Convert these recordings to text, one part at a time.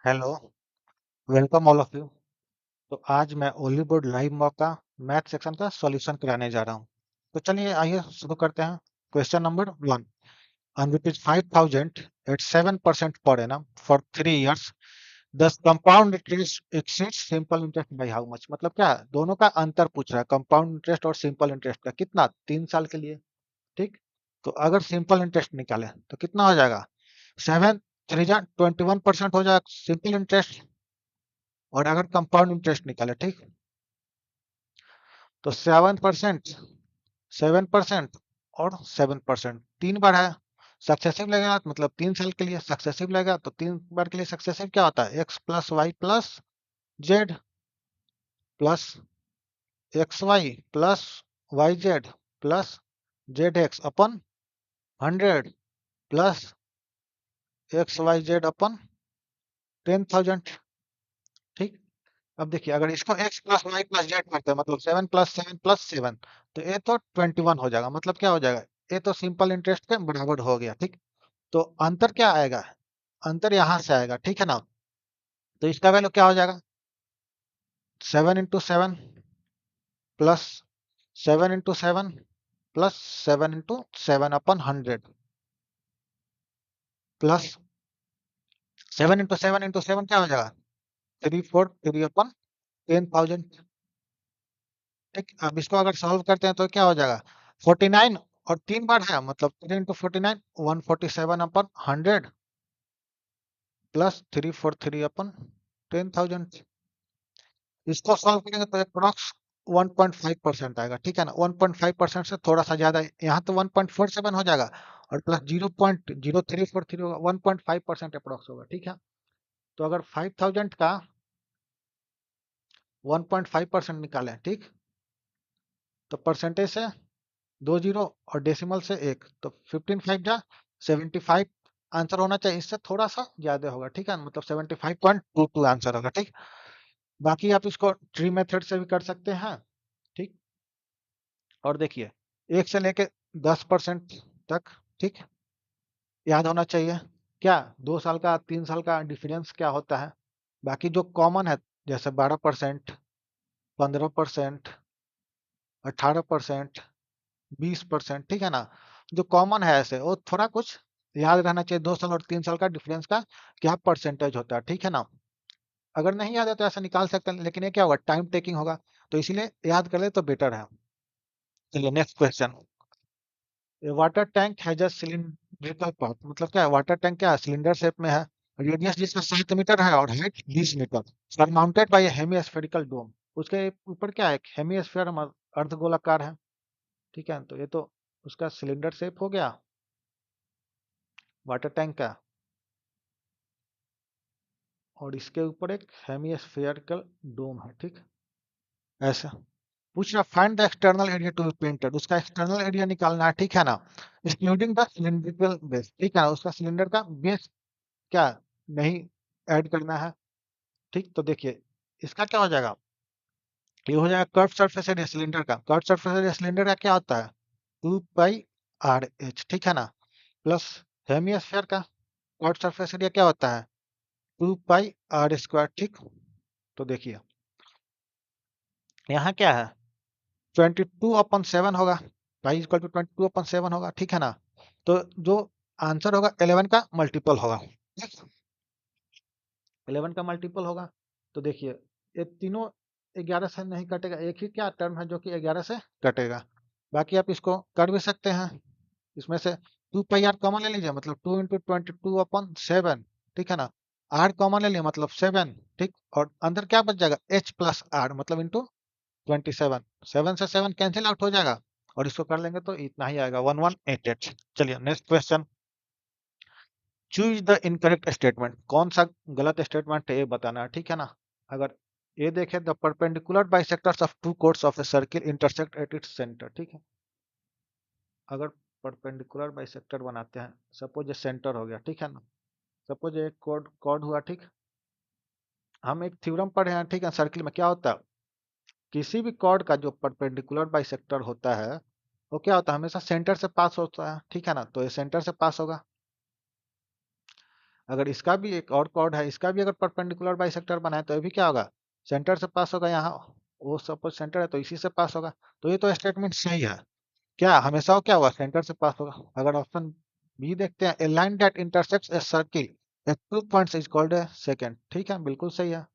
Hello, welcome all of you. तो आज मैं ओलीवुड लाइव मॉक का मैथ सेक्शन का सॉल्यूशन कराने जा रहा हूँ। तो चलिए आइए शुरू करते हैं। Question number 1, and rupees 5,000 at 7% per annum for 3 years, the compound interest exceeds simple interest by how much? मतलब क्या है? दोनों का अंतर पूछ रहा है, कंपाउंड इंटरेस्ट और सिंपल इंटरेस्ट का। कितना? 3 साल के लिए। ठीक, तो अगर सिंपल इंटरेस्ट निकाले तो कितना हो जाएगा? 7 3 जा 21% हो जाएगा सिंपल इंटरेस्ट। और अगर कंपाउंड इंटरेस्ट निकाले, ठीक, तो 7% और 7% 3 बार है। सक्सेसिव लगेगा मतलब 3 साल के लिए सक्सेसिव लगेगा, तो 3 बार के लिए सक्सेसिव क्या होता है? X plus Y plus z plus x y plus y z plus z x upon 100 plus x y z upon 10,000। ठीक, अब देखिए अगर इसको x plus Y plus z करते हैं मतलब 7 + 7 + 7, तो ये तो 21 हो जाएगा। मतलब क्या हो जाएगा? ये तो सिंपल इंटरेस्ट के बराबर हो गया। ठीक, तो अंतर क्या आएगा? अंतर यहां से आएगा, ठीक है ना? तो इसका वैल्यू क्या हो जाएगा? 7 × 7 प्लस 7 × 7 प्लस 7 × 7 अपन 100 प्लस 7 × 7 × 7 क्या हो जाएगा? 343 अपन 10,000। ठीक, अब इसको अगर सॉल्व करते हैं तो क्या हो जाएगा? 49 और 3 बार है मतलब 3 × 49 147 अपन 100 प्लस 343 अपन 10,000। इसको सॉल्व करेंगे तो अप्रोक्स 1.5% आएगा। ठीक है ना? 1.5% से थोड़ा सा ज्यादा, यहाँ तो 1.47 हो जाएगा और प्लस 0.0343 होगा, 1.5% अप्रोक्स होगा। ठीक है, तो अगर 5,000 का 1.5% निकालें, ठीक, तो परसेंटेज से 2 जीरो और डेसिमल से 1, तो 15 5 जा 75 आंसर होना चाहिए। इससे थोड़ा सा ज्यादा होगा। ठीक है, मतलब 75.22 आंसर होगा। ठीक, बाकी आप इसको ट्री मेथड से भी कर सकते हैं। ठीक, और देखिए 1 से लेके 10% तक, ठीक, याद होना चाहिए। क्या 2 साल का 3 साल का डिफरेंस क्या होता है? बाकी जो कॉमन है जैसे 12%, 15%, 18%, 20%, ठीक है ना? जो कॉमन है ऐसे वो थोड़ा कुछ याद रहना चाहिए। 2 साल और 3 साल का डिफरेंस का क्या परसेंटेज होता है, ठीक है ना? अगर नहीं याद है तो ऐसा निकाल सकते हैं, लेकिन ये क्या होगा? टाइम टेकिंग होगा, तो इसीलिए याद कर ले तो बेटर है। चलिए next question. Water tank has a cylindrical part, मतलब क्या है? वाटर टैंक क्या है? सिलेंडर शेप में है, रेडियस जिसका 7 मीटर है और height 20 metre, surmounted by hemispherical dome. उसके ऊपर क्या है? हेमिस्फेयर अर्धगोलाकार है। ठीक है, तो ये तो उसका सिलेंडर शेप हो गया वाटर टैंक का, और इसके ऊपर एक हेमिस्फेरिकल डोम है। ठीक, ऐसा पूछ रहा find the external area to be painted, उसका एक्सटर्नल एरिया निकालना है। ठीक है ना? इंक्लूडिंग द सिलिंड्रिकल बेस, ठीक है ना? उसका सिलेंडर का बेस क्या नहीं ऐड करना है। ठीक, तो देखिए इसका क्या हो जाएगा? ये हो जाएगा कर्व सरफेस एरिया सिलेंडर का। कर्व सरफेस एरिया सिलेंडर का क्या होता है? 2 पाई आर एच, ठीक है ना? प्लस हेमिस्फेयर का कर्व सरफेस एरिया क्या होता है? 2 पाई आर स्क्वायर। ठीक, तो देखिए यहाँ क्या है? 22/7 होगा, पाई इक्वल टू 22/7 होगा। ठीक है ना? तो जो आंसर होगा 11 का मल्टीपल होगा। 11 का मल्टीपल होगा, तो देखिए ये तीनों 11 से नहीं कटेगा, एक ही क्या टर्म है जो कि 11 से कटेगा। बाकी आप इसको कर भी सकते हैं। इसमें से 2 पाई आर कॉमन ले लीजिए, मतलब 2 × 22/7। ठीक है ना? आर कॉमन ले लिया मतलब 7। ठीक, और अंदर क्या बच जाएगा? एच प्लस आर मतलब इंटू 27। 7 से 7 कैंसिल आउट हो जाएगा, और इसको कर लेंगे तो इतना ही आएगा 1188। चलिए next question. Choose the incorrect statement, कौन सा गलत स्टेटमेंट है ये बताना है। ठीक है ना? अगर ये देखें the perpendicular bisectors of two chords of a circle intersect at its centre. ठीक है, अगर परपेंडिकुलर बाइसेक्टर बनाते हैं, सपोज ये सेंटर हो गया, ठीक है ना? सपोज एक कॉर्ड कॉर्ड हुआ। ठीक, हम एक थ्योरम पढ़े हैं, ठीक है? सर्किल में क्या होता है? किसी भी कॉर्ड का जो परपेंडिकुलर बाइसेक्टर होता है वो क्या होता है? हमेशा सेंटर से पास होता है। ठीक है ना? तो ये सेंटर से पास होगा। अगर इसका भी एक और कॉर्ड है, इसका भी अगर परपेंडिकुलर बाइसेक्टर बनाए तो ये भी क्या होगा, सेंटर से पास होगा। यहाँ वो सपोज सेंटर है तो इसी से पास होगा। तो ये तो स्टेटमेंट सही है। क्या हमेशा वो क्या होगा, सेंटर से पास होगा। अगर ऑप्शन बी देखते हैं, a line that intersects a circle at 2 points is called a secant. ठीक है, बिल्कुल सही है।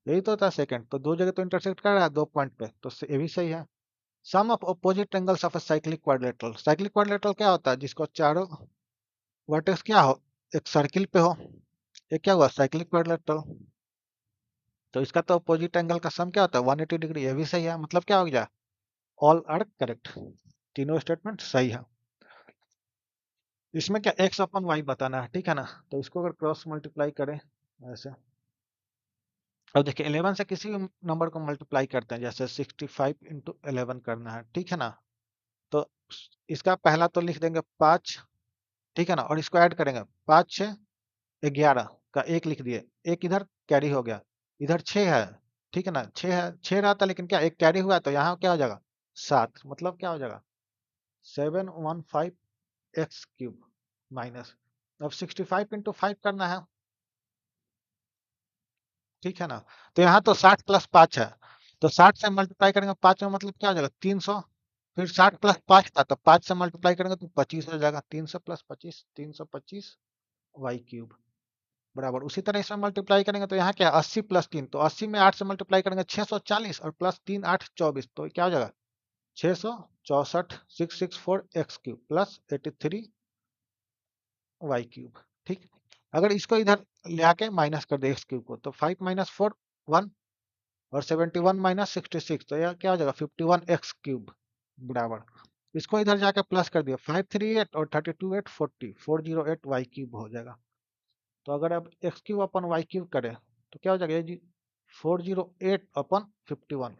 यही तो होता है सेकंड, तो दो जगह तो इंटरसेक्ट कर रहा है 2 पॉइंट पे, तो ये भी सही है। Sum of opposite angles of a cyclic quadrilateral. Cyclic quadrilateral क्या होता है, जिसको चारों वर्टेक्स क्या हो, एक सर्किल पे हो। ये क्या हुआ, साइक्लिक क्वाड्रिलेटरल। तो इसका तो अपोजिट एंगल का सम क्या होता है, 180 डिग्री। ये भी सही है, मतलब क्या हो गया, ऑल आर करेक्ट। तीनों स्टेटमेंट सही है। इसमें क्या एक्स अपन वाई बताना है, ठीक है ना। तो इसको अगर क्रॉस मल्टीप्लाई करें ऐसे, अब देखिए 11 से किसी भी नंबर को मल्टीप्लाई करते हैं, जैसे 65 इंटू 11 करना है, ठीक है ना। तो इसका पहला तो लिख देंगे 5, ठीक है ना, और इसको ऐड करेंगे 5 6 11 का एक लिख दिए, एक इधर कैरी हो गया, इधर 6 है, ठीक है ना, 6 है, 6 रहा था लेकिन क्या एक कैरी हुआ, तो यहाँ क्या हो जाएगा 7, मतलब क्या हो जाएगा 715 एक्स क्यूब माइनस। अब 65 इंटू 5 करना है, ठीक है ना। तो यहाँ तो 60 प्लस 5 है, तो 60 से मल्टीप्लाई करेंगे 5 में, मतलब क्या हो जाएगा 300। फिर 60 प्लस 5 था, तो 5 से मल्टीप्लाई करेंगे तो 25 हो जाएगा, 300 प्लस 25 325 वाई क्यूब बराबर। उसी तरह इसमें मल्टीप्लाई करेंगे तो यहाँ क्या 80 प्लस 3, तो 80 में 8 से मल्टीप्लाई करेंगे 640, और प्लस 3 8 24, तो क्या हो जाएगा 664 664 X cube plus 83 Y cube. ठीक, अगर इसको इधर ले आके माइनस कर दे एक्स क्यूब को, तो 5 माइनस 4 1, और 71 माइनस 66, तो यह क्या हो जाएगा 51 एक्स क्यूब बराबर। इसको इधर जाके प्लस कर दिया 538 और 32 8 40 408 वाई क्यूब हो जाएगा। तो अगर अब एक्स क्यूब अपन वाई क्यूब करें तो क्या हो जाएगा, ये जी 408 अपन 51,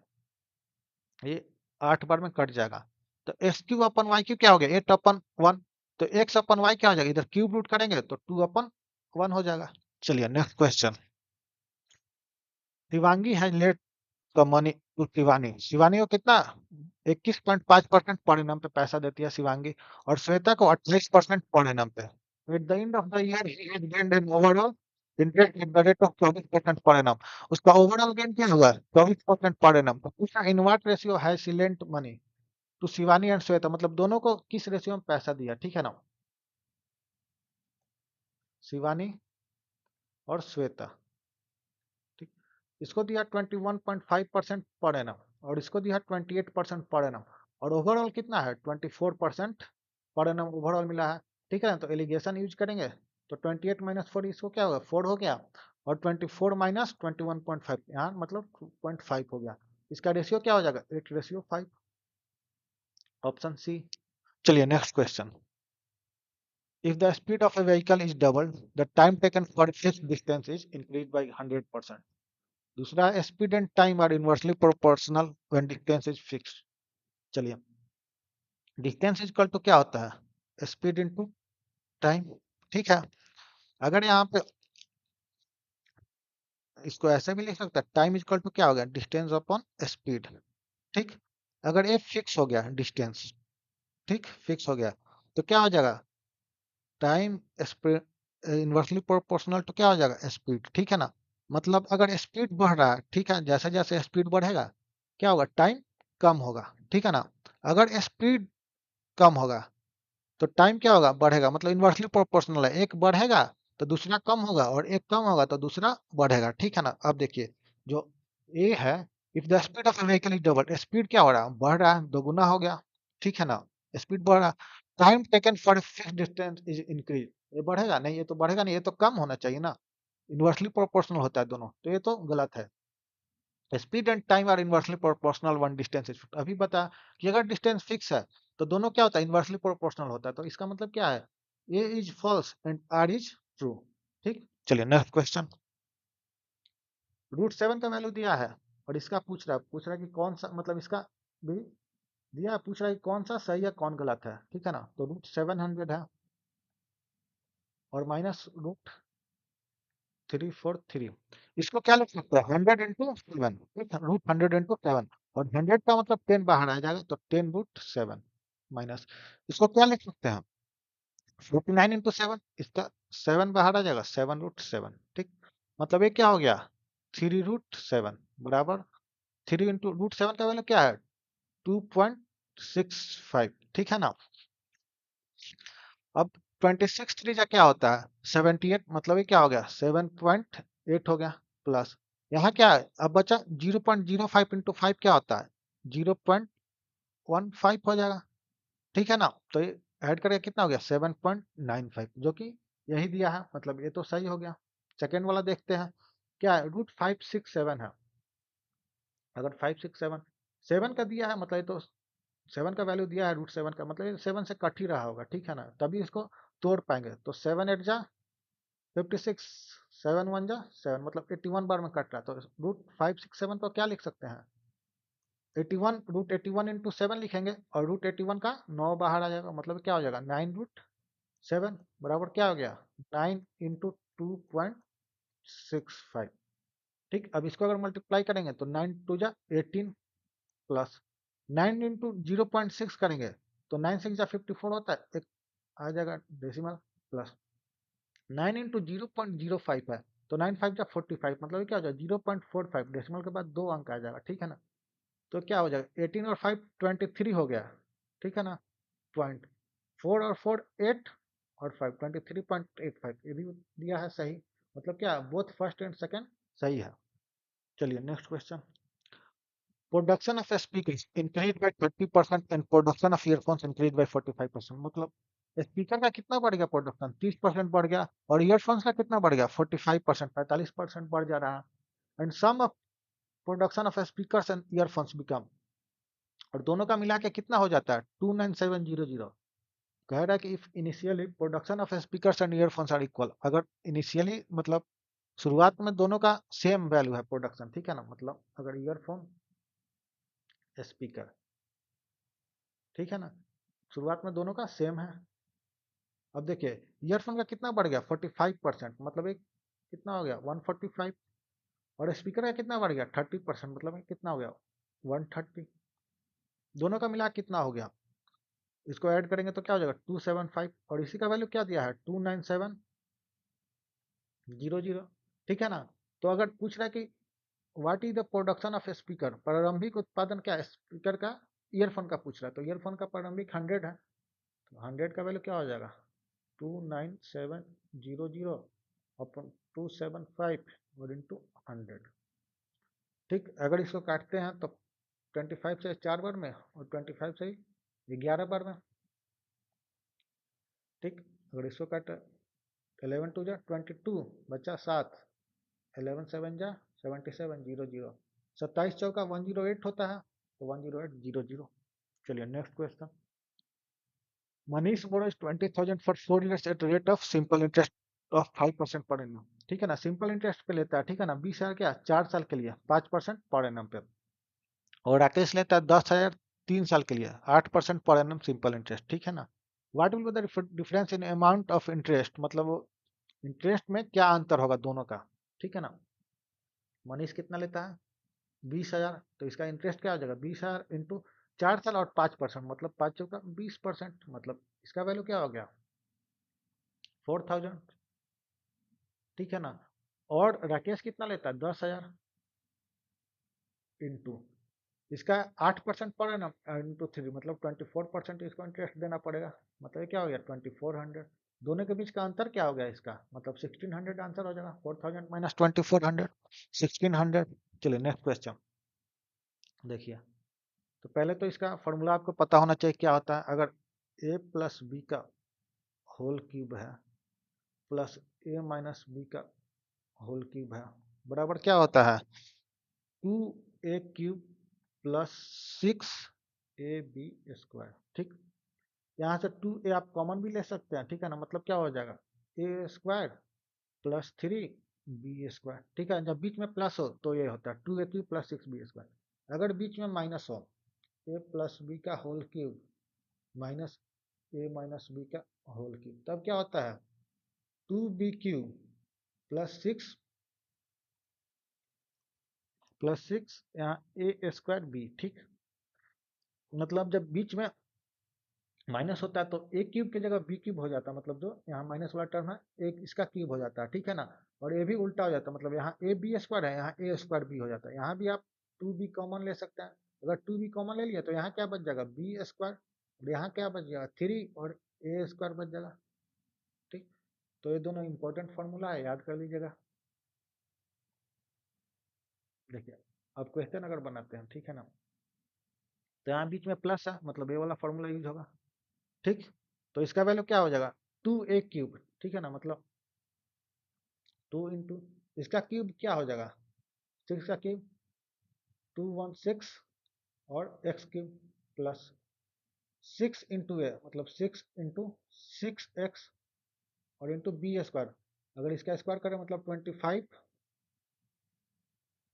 ये 8 बार में कट जाएगा। तो एक्स क्यूब अपन वाई क्यूब क्या हो गया 8 अपन 1, तो एक्स अपन वाई क्या हो जाएगा, इधर क्यूब रूट करेंगे तो 2 अपन 1 हो जाएगा। चलिए next question. Shivangi has let the money to Shivani. Shivani को कितना 21.5% पर एनम पे पैसा देती है शिवांगी, और श्वेता को 28% पर एनम पे। At the end of the year he has gained an overall interest at the rate of 24% per annum. उसका ओवरऑल गेन क्या हुआ 24% पर एनम। तो पूछा in what ratio has she lent money to Shivani and Shweta, मतलब दोनों को किस रेशियो में पैसा दिया, ठीक है ना, शिवानी और श्वेता। ठीक, इसको दिया 21.5% पर एनम, और इसको दिया 28% पर एनम, और ओवरऑल कितना है 24% पर एनम ओवरऑल मिला है, ठीक है ना। तो एलिगेशन यूज करेंगे तो 28 माइनस 4, इसको क्या होगा 4 हो गया, और 24 माइनस 21.5 यहाँ मतलब 2.5 हो गया। इसका रेशियो क्या हो जाएगा 8:5, ऑप्शन सी। चलिए next question. If the speed of a vehicle is doubled, the time taken for fixed distance is increased by 100%. दूसरा, speed and time are inversely proportional when distance is fixed. चलिए, distance equal to क्या होता है speed into time, ठीक है। अगर यहाँ पे इसको ऐसे भी लिख सकता है, टाइम इक्वल टू क्या हो गया डिस्टेंस अपॉन स्पीड, ठीक। अगर ये फिक्स हो गया डिस्टेंस, ठीक फिक्स हो गया, तो क्या हो जाएगा time speed inversely proportional to क्या हो जाएगा स्पीड, ठीक है ना। मतलब अगर स्पीड बढ़ रहा है, ठीक है, जैसे जैसे स्पीड बढ़ेगा क्या होगा टाइम कम होगा, ठीक है ना। अगर स्पीड कम होगा तो टाइम क्या होगा बढ़ेगा, मतलब इनवर्सली प्रोपोर्शनल है, एक बढ़ेगा तो दूसरा कम होगा, और एक कम होगा तो दूसरा बढ़ेगा, ठीक है ना। अब देखिए जो ए है, if the speed of vehicle is double, speed क्या हो रहा है बढ़ रहा है, दोगुना हो गया, ठीक है ना, स्पीड बढ़ रहा है। Time taken for fix distance is increase, ये बढ़ेगा नहीं, ये तो बढ़ेगा नहीं, ये तो कम होना चाहिए ना, इनवर्सली प्रोपोर्शनल होता है दोनों, तो ये तो गलत है। Speed and time are inversely proportional when distance is, अभी बता कि अगर डिस्टेंस फिक्स है तो दोनों क्या होता है इनवर्सली प्रोपोर्शनल होता है, तो इसका मतलब क्या है A is false and R is true, ठीक। चलिए नेक्स्ट क्वेश्चन। √7 का वैल्यू दिया है, और इसका पूछ रहा है कि कौन सा, मतलब इसका भी दिया है, पूछ रहा है कि कौन सा सही है कौन गलत है, ठीक है ना। तो √700 है, और माइनस √343, इसको क्या लिख सकते हैं 100 into 7, √100 into 7, और 100 का मतलब 10 बाहर आ जाएगा, तो 10√7 माइनस, इसको क्या लिख सकते हैं 49 into 7, इसका 7 बाहर आ जाएगा, 7√7। ठीक, मतलब ये क्या हो गया, 3√7 बराबर 3 × √7 का वैल्यू क्या है, 2.65। ठीक है ना। अब 26 त्रिज्या क्या होता है, 78, मतलब ये क्या हो गया, 7.8 हो गया प्लस, यहाँ क्या है अब बचा 0.05 × 5 क्या होता है, 0.15 हो जाएगा। ठीक है ना, तो ये ऐड करके कितना हो गया, 7.95, जो कि यही दिया है, मतलब ये तो सही हो गया। सेकेंड वाला देखते हैं, क्या है, √567 है। अगर 567 7 का दिया है, मतलब ये तो 7 का वैल्यू दिया है √7 का, मतलब ये 7 से कट ही रहा होगा। ठीक है ना, तभी इसको तोड़ पाएंगे। तो 7 8 जा 56, 7 1 जा 7, मतलब 81 बार में कट रहा है। तो √567 को क्या लिख सकते हैं, 81, √81 × 7 लिखेंगे, और √81 का 9 बाहर आ जाएगा, मतलब क्या हो जाएगा, 9√7 बराबर क्या हो गया, 9 × 2.65। ठीक, अब इसको अगर मल्टीप्लाई करेंगे तो 9 2 जा 18 प्लस 9 × 0.6 करेंगे तो 9 6 जा 54 होता है, एक आ जाएगा डेसिमल, प्लस 9 × 0.05 है तो 9 5 जा 45, मतलब ये क्या हो जाएगा 0.45, डेसिमल के बाद 2 अंक आ जाएगा। ठीक है ना, तो क्या हो जाएगा 18 और 5 23 हो गया। ठीक है ना, पॉइंट 4 और 4 8 और 5 23.85, ये भी दिया है सही, मतलब क्या बोथ फर्स्ट एंड सेकंड सही है। चलिए next question, production of speakers increase by 30% and production of earphones increase by 45%, मतलब स्पीकर का कितना बढ़ गया प्रोडक्शन, 30% बढ़ गया, और ईयरफोन्स का कितना बढ़ गया 45%, 45% बढ़ जा रहा है। And sum of production of speakers and earphones become, और दोनों का मिला के कितना हो जाता है 29700। कह रहा है कि if initially production of speakers and earphones are equal, अगर इनिशियली मतलब शुरुआत में दोनों का सेम वैल्यू है प्रोडक्शन। ठीक है ना, मतलब अगर ईयरफोन स्पीकर, ठीक है ना, शुरुआत में दोनों का सेम है। अब देखिए ईयरफोन का कितना बढ़ गया 45%, मतलब एक कितना हो गया 145, और स्पीकर का कितना बढ़ गया 30%, मतलब कितना हो गया 130। दोनों का मिला कितना हो गया, इसको ऐड करेंगे तो क्या हो जाएगा 275, और इसी का वैल्यू क्या दिया है 29700। ठीक है ना, तो अगर पूछ रहा है कि what is the production of speaker, प्रारंभिक उत्पादन क्या है स्पीकर का, ईयरफोन का पूछ रहा है, तो ईयरफोन का प्रारंभिक 100 है, तो 100 का वैल्यू क्या हो जाएगा 29700 अपन 275 और इंटू 100। ठीक, अगर इसको काटते हैं तो 25 से 4 बार में और 25 से 11 बार में। ठीक, अगर इसको काटे 11 2 जा 22 बचा 7, 11 7 जा 7700, 27 चौका 108 होता है, तो 10800। चलिए next question, Manish borrows 20,000 for 4 years at a rate of simple interest of 5% per annum। ठीक है ना, सिंपल इंटरेस्ट पे लेता है। ठीक है ना, 20,000 क्या 4 साल के लिए 5% पर एनम पे, और राकेश लेता है 10,000 3 साल के लिए 8% पर एनम सिंपल इंटरेस्ट। ठीक है ना, what will be the difference in amount of interest, मतलब इंटरेस्ट में क्या अंतर होगा दोनों का। ठीक है ना, मनीष कितना लेता है 20,000, तो इसका इंटरेस्ट क्या हो जाएगा 20,000 इंटू 4 साल और 5%, मतलब 5 चौका 20%, मतलब इसका वैल्यू क्या हो गया 4,000। ठीक है ना, और राकेश कितना लेता है 10,000 इंटू इसका 8% पड़े ना इंटू 3, मतलब 24% इसको इंटरेस्ट देना पड़ेगा, मतलब ये क्या हो गया 2400। दोनों के बीच का अंतर क्या हो गया इसका, मतलब 1600 आंसर हो जाएगा, 4000 माइनस 2400 1600। चलिए नेक्स्ट क्वेश्चन देखिए, तो पहले तो इसका फॉर्मूला आपको पता होना चाहिए क्या होता है। अगर a प्लस बी का होल क्यूब है प्लस a माइनस बी का होल क्यूब है बराबर क्या होता है 2a cube plus 6ab square. ठीक, यहाँ से 2a आप कॉमन भी ले सकते हैं। ठीक है ना, मतलब क्या हो जाएगा a square plus 3b square. ठीक है, जब बीच में प्लस हो तो ये होता है 2a cube plus 6b square. अगर बीच में माइनस हो a प्लस बी का whole cube minus a minus B का होल क्यूब, तब क्या होता है 2b क्यूब प्लस 6 यहाँ a स्क्वायर b। ठीक, मतलब जब बीच में माइनस होता है तो ए क्यूब की जगह बी क्यूब हो जाता है, मतलब जो यहाँ माइनस वाला टर्म है एक इसका क्यूब हो जाता है, ठीक है ना। और ये भी उल्टा हो जाता है, मतलब यहाँ ए बी स्क्वायर है, यहाँ ए स्क्वायर बी हो जाता है। यहाँ भी आप टू बी कॉमन ले सकते हैं, अगर टू बी कॉमन ले लिया तो यहाँ क्या बच जाएगा बी स्क्वायर, और यहाँ क्या बच जाएगा थ्री और ए स्क्वायर बच जाएगा, ठीक। तो ये दोनों इंपॉर्टेंट फॉर्मूला है, याद कर लीजिएगा। देखिए अब क्वेश्चन अगर बनाते हैं, ठीक है ना, तो यहाँ बीच में प्लस है, मतलब ये वाला फॉर्मूला यूज होगा, ठीक। तो इसका वैल्यू क्या हो जाएगा टू ए क्यूब, ठीक है ना, मतलब टू इंटू इसका क्यूब क्या हो जाएगा सिक्स का क्यूब, टू वन सिक्स और x cube plus six into a, मतलब सिक्स इंटू सिक्स एक्स और इंटू बी स्क्वायर, अगर इसका स्क्वायर करें मतलब 25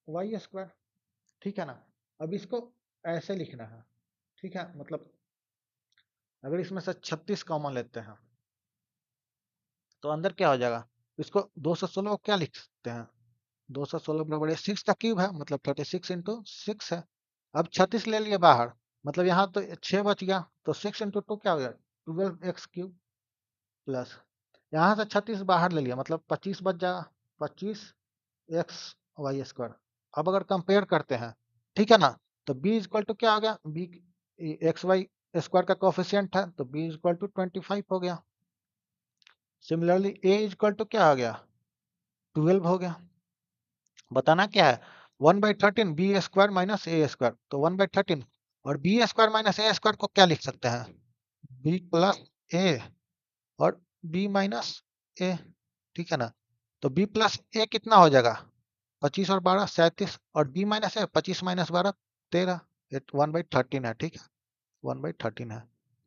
वाई स्क्वायर, ठीक है ना। अब इसको ऐसे लिखना है, ठीक है, मतलब अगर इसमें से 36 कॉमन लेते हैं तो अंदर क्या हो जाएगा, इसको 216 को क्या लिख सकते हैं, 216 बराबर सिक्स का क्यूब है, मतलब 36 इंटू सिक्स है। अब 36 ले लिए बाहर, मतलब यहाँ तो 6 बच गया, तो 6 इंटू टू क्या हो गया 12 एक्स क्यूब प्लस यहाँ से 36 बाहर ले लिया, मतलब 25 बच जाएगा, 25 एक्स वाई स्क्वायर। अब अगर कंपेयर करते हैं, ठीक है ना, तो बी इक्वल टू क्या हो गया, बी एक्स वाई स्क्वायर का कोफिशियंट है तो बी इक्वल टू 25 हो गया। सिमिलरली ए इक्वल टू क्या हो गया 12 हो गया। बताना क्या है 1/13 बी स्क्वायर माइनस ए स्क्वायर, तो 1/13 और बी स्क्वायर माइनस ए स्क्वायर को क्या लिख सकते हैं बी प्लस ए और बी माइनस ए, ठीक है ना। तो बी प्लस ए कितना हो जाएगा 25 और 12 37 और बी माइनस ए 25 माइनस 12 13, 1/13 है, ठीक है 1/13 है।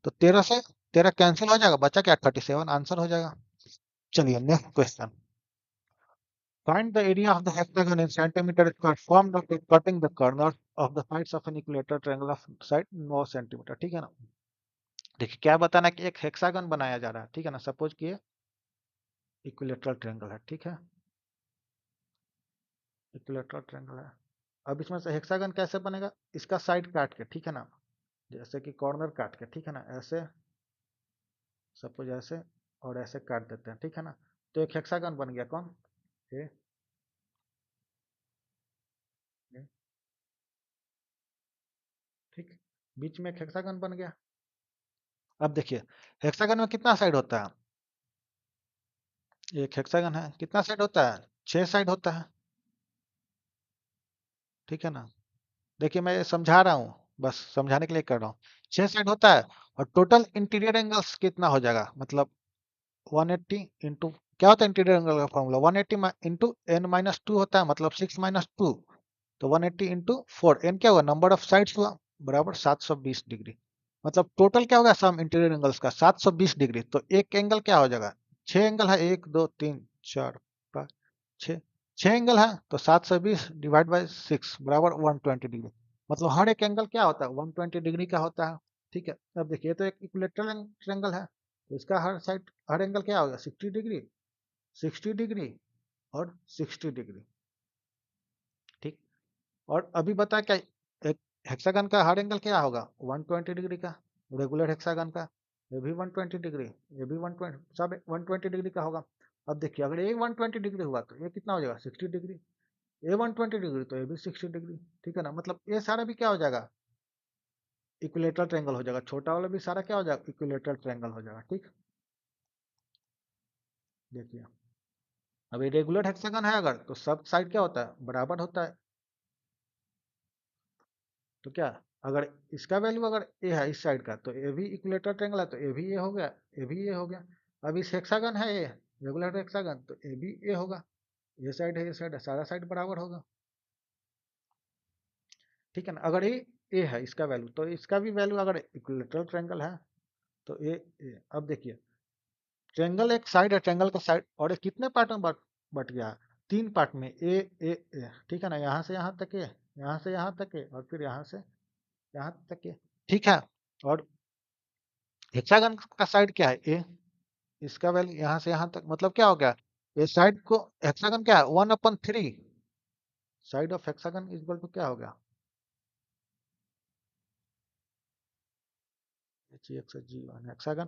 तो 13 से 13 कैंसिल हो जाएगा, बचा क्या 37 आंसर हो जाएगा। चलिए next question, find the area of the hexagon in centimeter square formed after cutting the corners of the sides of an equilateral triangle of side 9 centimetre, ठीक है ना। देखिए क्या बताना कि एक हेक्सागन बनाया जा रहा है, ठीक है ना, सपोज कि इक्विलेटरल ट्रायंगल है, ठीक है, इक्विलेटरल ट्रायंगल है। अब इसमें से हेक्सागन कैसे बनेगा, इसका साइड काट के, ठीक है ना, जैसे कि कॉर्नर काट के, ठीक है ना, ऐसे सपोज ऐसे और ऐसे काट देते हैं, ठीक है ना। तो एक हेक्सागन बन गया कौन ये, ये ठीक, बीच में एक हेक्सागन बन गया। अब देखिए हेक्सागन में कितना साइड होता है, एक हेक्सागन है कितना साइड होता है 6 साइड होता है, ठीक है ना। देखिए मैं समझा रहा हूँ, बस समझाने के लिए कर रहा हूँ, 6 साइड होता है और टोटल इंटीरियर एंगल्स कितना हो जाएगा, मतलब 180 इंटू क्या होता है इंटीरियर एंगल का formula 180 into N minus two होता है, मतलब 6 माइनस टू, तो 180 इंटू फोर, एन क्या हुआ नंबर ऑफ साइड्स हुआ बराबर 720 डिग्री, मतलब टोटल क्या होगा सम इंटीरियर एंगल्स का 720 डिग्री। तो एक एंगल क्या हो जाएगा 6 एंगल है 1 2 3 4 5 6, 6 एंगल है तो 720 डिवाइड बाई 6 बराबर 120 डिग्री, मतलब हर एक एंगल क्या होता है 120 डिग्री का होता है, ठीक है। अब देखिए तो एक इक्विलेटरल ट्रायंगल है, तो इसका हर साइड हर एंगल क्या होगा 60 डिग्री 60 डिग्री और 60 डिग्री, ठीक। और अभी बता क्या एक हेक्सागन का हर एंगल क्या होगा 120 डिग्री का, रेगुलर हेक्सागन का ये भी 120 डिग्री, ये भी 120 सब 120 डिग्री का होगा। अब देखिए अगर ये 120 डिग्री हुआ तो ये कितना हो जाएगा 60 डिग्री, ये 120 डिग्री तो ये भी 60 डिग्री, ठीक है ना, मतलब ये सारा भी क्या हो जाएगा इक्विलेटरल ट्रायंगल हो जाएगा, छोटा वाला भी सारा क्या हो जाएगा इक्विलेटरल ट्रायंगल हो जाएगा, ठीक। देखिए अब ये रेगुलर हेक्सागन है अगर तो सब साइड क्या होता है बराबर होता है, तो क्या अगर इसका वैल्यू अगर ए है इस साइड का तो ए भी इक्विलेटरल ट्रायंगल है तो ए भी ए हो गया, ए भी ए हो गया। अब इस हेक्सागन है ए रेगुलर हेक्सागन तो ए भी ए होगा, ये साइड है ये साइड है सारा साइड बराबर होगा, ठीक है ना। अगर ए है इसका वैल्यू तो इसका भी वैल्यू अगर इक्विलेटरल ट्रायंगल है तो ए। अब देखिए ट्रायंगल एक साइड है, ट्रायंगल का साइड और ये कितने पार्ट में बट गया है 3 पार्ट में ए, ठीक है ना, यहाँ से यहाँ तक है, यहाँ से यहाँ तक है और फिर यहाँ से यहाँ तक है, ठीक है। और हेक्सागन का साइड क्या है ए, इसका वैल्यू यहाँ से यहाँ तक, मतलब क्या हो गया ये साइड को हेक्सागन क्या है 1/3 side of hexagon equal to क्या हो गया, G X G one hexagon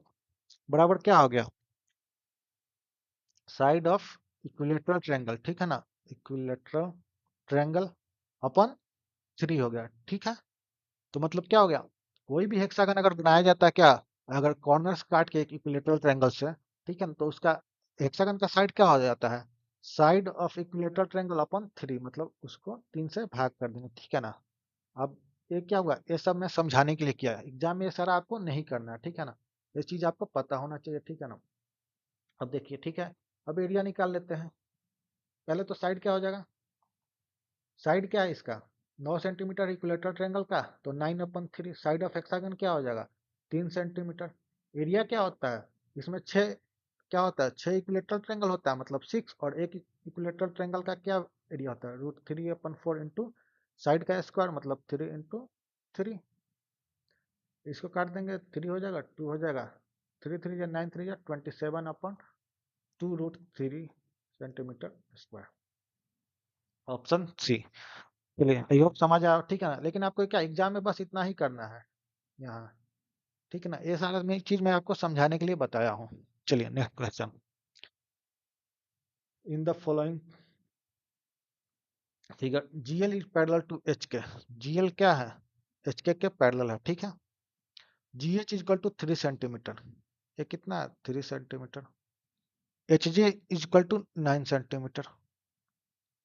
बराबर क्या हो गया, साइड ऑफ इक्विलेटरल ट्रायंगल, ठीक है ना, इक्विलेटरल ट्रायंगल अपन 3 हो गया, ठीक है। तो मतलब क्या हो गया, कोई भी हेक्सागन अगर बनाया जाता है क्या, अगर कॉर्नर्स काट के एक इक्विलेटरल ट्रायंगल से, ठीक है ना, तो उसका हेक्सागन का साइड क्या हो जाता है, साइड ऑफ इक्विलेटरल ट्रायंगल अपन 3, मतलब उसको 3 से भाग कर देंगे, ठीक है ना। अब ये क्या हुआ, ये सब मैं समझाने के लिए किया है, एग्जाम में ये सारा आपको नहीं करना है, ठीक है ना, ये चीज आपको पता होना चाहिए, ठीक है ना। अब देखिए, ठीक है, अब एरिया निकाल लेते हैं। पहले तो साइड क्या हो जाएगा, साइड क्या है इसका 9 सेंटीमीटर इक्विलेटरल ट्रायंगल का, तो 9/3 साइड ऑफ हेक्सागन क्या हो जाएगा 3 सेंटीमीटर। एरिया क्या होता है इसमें 6, क्या होता है 6 इक्विलेटरल ट्रायंगल होता है मतलब 6, और एक इक्विलेटरल ट्रायंगल का क्या एरिया होता है √3/4 इंटू साइड का स्क्वायर मतलब 3 इंटू 3, इसको काट देंगे 3 हो जाएगा 2 हो जाएगा, 3×3 = 27/2√3 सेंटीमीटर स्क्वायर, ऑप्शन सी। चलिए आई होप समझ आया, ठीक है ना। लेकिन आपको क्या एग्जाम में बस इतना ही करना है यहाँ, ठीक है ना, ये सारा मैं चीज मैं आपको समझाने के लिए बताया हूँ। चलिए next question, in the following figure GL is parallel to H K, GL क्या है एच के पैरेलल है, ठीक है। GH is equal to 3 centimetre, ये कितना है 3 centimetre, H J is equal to 9 centimetre,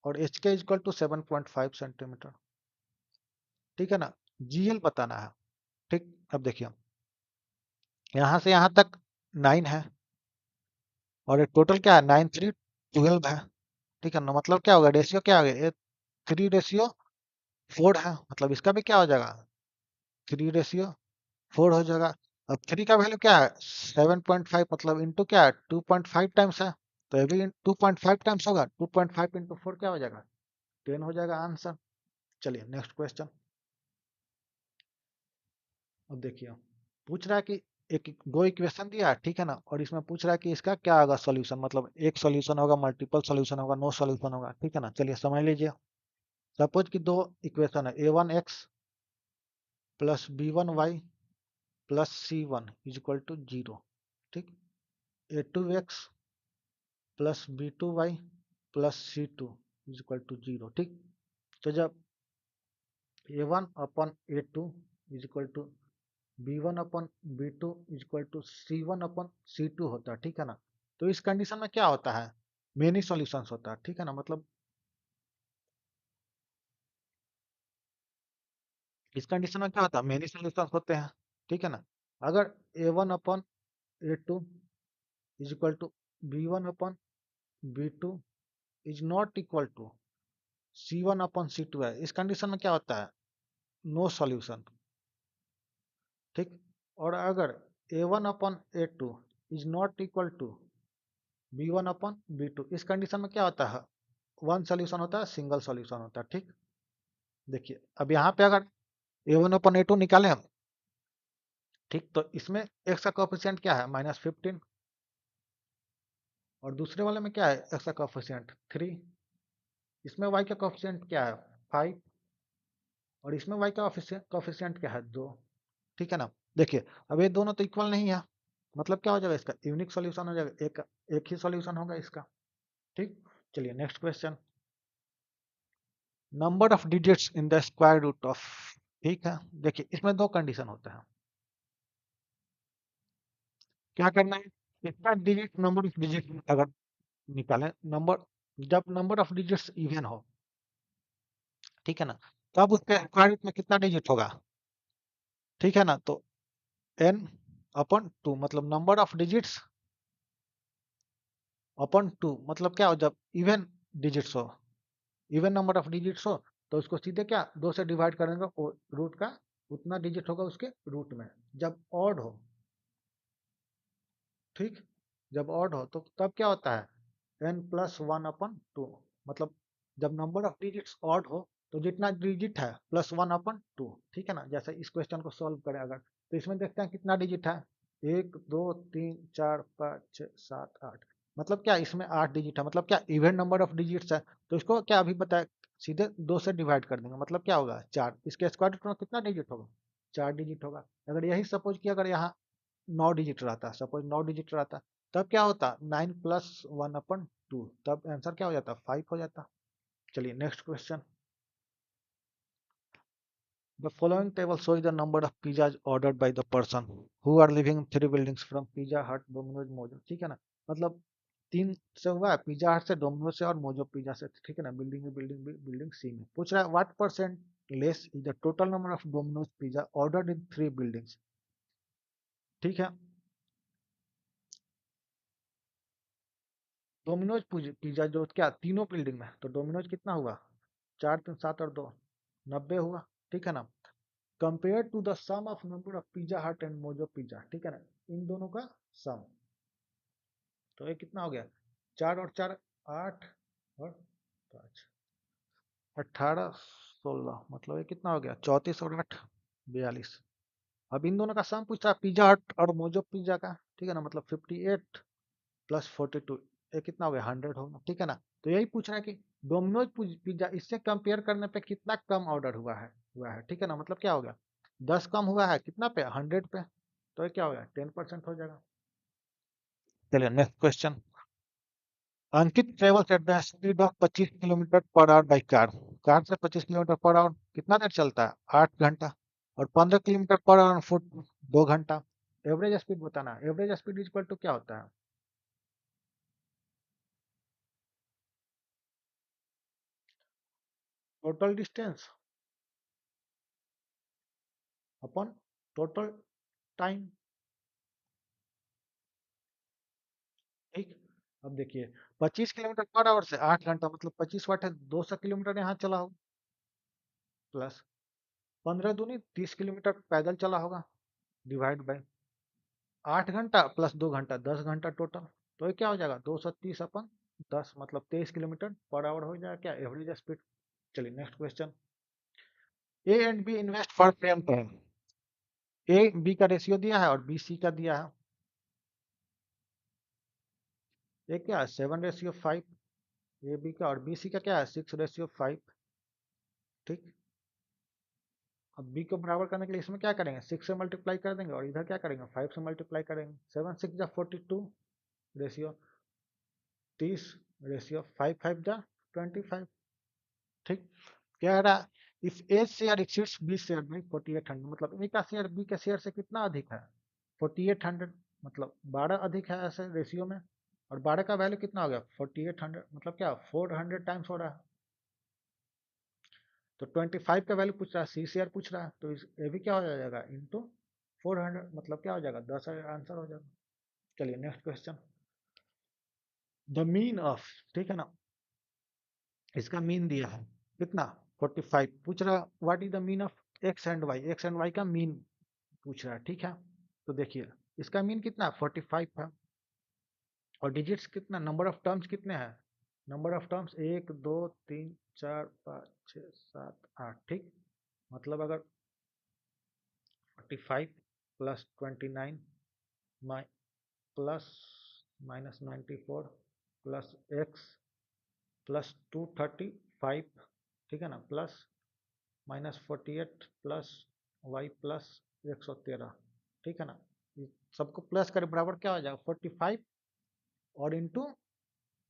और H K is equal to 7.5 centimetre, ठीक है ना। जीएल बताना है, ठीक। अब देखिए यहाँ से यहाँ तक 9 है, और ये टोटल क्या है 9 3 12 है, ठीक है ना। मतलब क्या होगा रेशियो क्या हो गया, ये 3:4 है, मतलब इसका भी क्या हो जाएगा 3:4 हो जाएगा। अब 3 का वैल्यू क्या है 7.5, मतलब इंटू क्या है 2.5 टाइम्स है, तो ये भी 2.5 टाइम्स होगा, 2.5 इंटू 4 क्या हो जाएगा 10 हो जाएगा आंसर। चलिए नेक्स्ट क्वेश्चन, अब देखिए पूछ रहा है कि एक दो इक्वेशन दिया है, ठीक है ना, और इसमें पूछ रहा है कि इसका क्या होगा सॉल्यूशन, मतलब एक सॉल्यूशन होगा मल्टीपल सॉल्यूशन होगा नो सॉल्यूशन होगा, ठीक है ना। चलिए समझ लीजिए, सपोज कि दो इक्वेशन है a1x plus b1y plus c1 = 0, ठीक। a2x plus b2y plus c2 = 0, ठीक। तो जब a1/a2 b1/b2 = c1/c2 होता है, ठीक है ना। तो इस कंडीशन में क्या होता है मेनी सॉल्यूशंस होता है, ठीक है ना। मतलब इस कंडीशन में क्या होता है मेनी सॉल्यूशंस होते हैं, ठीक है ना। अगर a1/a2 = b1/b2 is not equal to c1/c2 है, इस कंडीशन में क्या होता है नो सॉल्यूशन, ठीक। और अगर a1/a2 is not equal to b1/b2, इस कंडीशन में क्या होता है वन सॉल्यूशन होता है, सिंगल सॉल्यूशन होता है, ठीक। देखिए अब यहाँ पे अगर a1/a2 निकालें हम, ठीक, तो इसमें x का कोएफिशिएंट क्या है -15, और दूसरे वाले में क्या है x का कोएफिशिएंट 3, इसमें y का कोएफिशिएंट क्या है 5, और इसमें y का कोएफिशिएंट क्या है 2, ठीक है ना। देखिए अब ये दोनों तो इक्वल नहीं है, मतलब क्या हो जाएगा इसका यूनिक सॉल्यूशन हो जाएगा, एक ही सॉल्यूशन होगा इसका, ठीक। चलिए next question, number of digits in the square root of, ठीक है। देखिए इसमें दो कंडीशन होता है, क्या करना है कितना डिजिट नंबर ऑफ डिजिट अगर निकालें, नंबर जब नंबर ऑफ डिजिट्स इवन हो, ठीक है ना, तब उसके स्क्वायर रूट में कितना डिजिट होगा, ठीक है ना। तो n/2 मतलब नंबर ऑफ डिजिट्स अपॉन 2, मतलब क्या हो जब इवन डिजिट्स हो, इवन नंबर ऑफ डिजिट्स हो, तो उसको सीधे क्या 2 से डिवाइड करेंगे, रूट का उतना डिजिट होगा उसके रूट में। जब ऑड हो, ठीक, जब ऑड हो तो तब क्या होता है n+1/2, मतलब जब नंबर ऑफ डिजिट्स ऑड हो तो जितना डिजिट है +1/2, ठीक है ना। जैसे इस क्वेश्चन को सॉल्व करें अगर, तो इसमें देखते हैं कितना डिजिट है 1 2 3 4 5 6 7 8, मतलब क्या इसमें 8 डिजिट है, मतलब क्या इवन नंबर ऑफ डिजिट्स है, तो इसको क्या अभी बताया सीधे 2 से डिवाइड कर देंगे, मतलब क्या होगा 4, इसके स्क्वायर रूट में कितना डिजिट होगा 4 डिजिट होगा। अगर यही सपोज कि अगर यहाँ 9 डिजिट रहता, सपोज 9 डिजिट रहता, तब क्या होता 9 प्लस 1/2, तब आंसर क्या हो जाता 5 हो जाता। चलिए next question. The following table shows the number of pizzas ordered by the person who are living in 3 buildings from Pizza Hut, Domino's, Mojo। ठीक है ना, मतलब 3 से हुआ है, पिज्जा हट से, डोमिनोज से और मोजो पिज्जा से, ठीक है ना, बिल्डिंग सी में पूछ रहा है what percent less is the total number of Domino's pizza ordered in 3 buildings. ठीक है, डोमिनोज पिज्जा जो क्या तीनों बिल्डिंग में, तो डोमिनोज कितना हुआ 4 3 7 और 2 90 हुआ। ठीक है ना, compare to the sum of number of Pizza Hut and Mojo Pizza, ठीक है ना, इन दोनों का सम, तो ये कितना हो गया 4 और 4 8 और 5 18 16, मतलब ये कितना हो गया 34 और 8 42। अब इन दोनों का सम पूछ रहा है पिज्जा हट और मोजो पिज्जा का, ठीक है ना, मतलब 58 प्लस 42, ये कितना हो गया 100 होगा। ठीक है ना, तो यही पूछ रहा है कि डोमिनोज पिज्जा इससे कंपेयर करने पे कितना कम ऑर्डर हुआ है। ठीक है ना, मतलब क्या हो गया 10 कम हुआ है कितना पे 100 पे, तो ये क्या हो गया 10% हो जाएगा। चलिए next question. Ankit travels at the speed of 25 kilometre per hour by car. Car से 25 किलोमीटर पर आवर कितना देर चलता है 8 घंटा, और 15 किलोमीटर पर आवर फुट 2 घंटा। एवरेज स्पीड बताना, एवरेज स्पीड इक्वल टू क्या होता है टोटल डिस्टेंस अपन टोटल टाइम। ठीक, अब देखिए 25 किलोमीटर पर आवर से 8 घंटा मतलब 25 वाट है, 200 किलोमीटर यहाँ चला होगा, प्लस 15 दूनी 30 किलोमीटर पैदल चला होगा, डिवाइड बाय 8 घंटा प्लस 2 घंटा 10 घंटा टोटल, तो ये क्या हो जाएगा 230 अपन 10 मतलब 23 किलोमीटर पर आवर हो जाएगा क्या एवरेज स्पीड। चलिए next question. A and B invest for same time. A B का रेशियो दिया है और बी सी का दिया है। ये क्या है 7:5 ए बी का, और बी सी का क्या है 6:5। ठीक, अब बी को बराबर करने के लिए इसमें क्या करेंगे 6 से मल्टीप्लाई कर देंगे और इधर क्या करेंगे 5 से मल्टीप्लाई करेंगे, 7 6 जा 42 रेशियो 30 रेशियो 5 5 जा 25। ठीक, कह रहा if A share exceeds B share by 4800, मतलब ए का शेयर बी के शेयर से कितना अधिक है 4800, मतलब 12 अधिक है ऐसे रेशियो में, और 12 का वैल्यू कितना हो गया 4800, मतलब क्या 400 टाइम्स हो रहा है। तो 25 का वैल्यू पूछ रहा है, सी शेयर पूछ रहा है, तो ये भी क्या हो जाएगा इंटू 400, मतलब क्या हो जाएगा 10 आंसर हो जाएगा। चलिए next question. The mean of, ठीक है ना, इसका मीन दिया है कितना 45, पूछ रहा what is the mean of X and Y, X and Y का मीन पूछ रहा है। ठीक है, तो देखिए इसका मीन कितना 45 है, और डिजिट्स कितना नंबर ऑफ टर्म्स कितने हैं, नंबर ऑफ टर्म्स 1 2 3 4 5 6 7 8। ठीक, मतलब अगर 45 plus 29 plus minus 94 plus X plus 235, ठीक है ना, plus minus 48 plus Y plus 113। ठीक है ना, सबको प्लस करे बराबर क्या हो जाएगा 45, और इंटू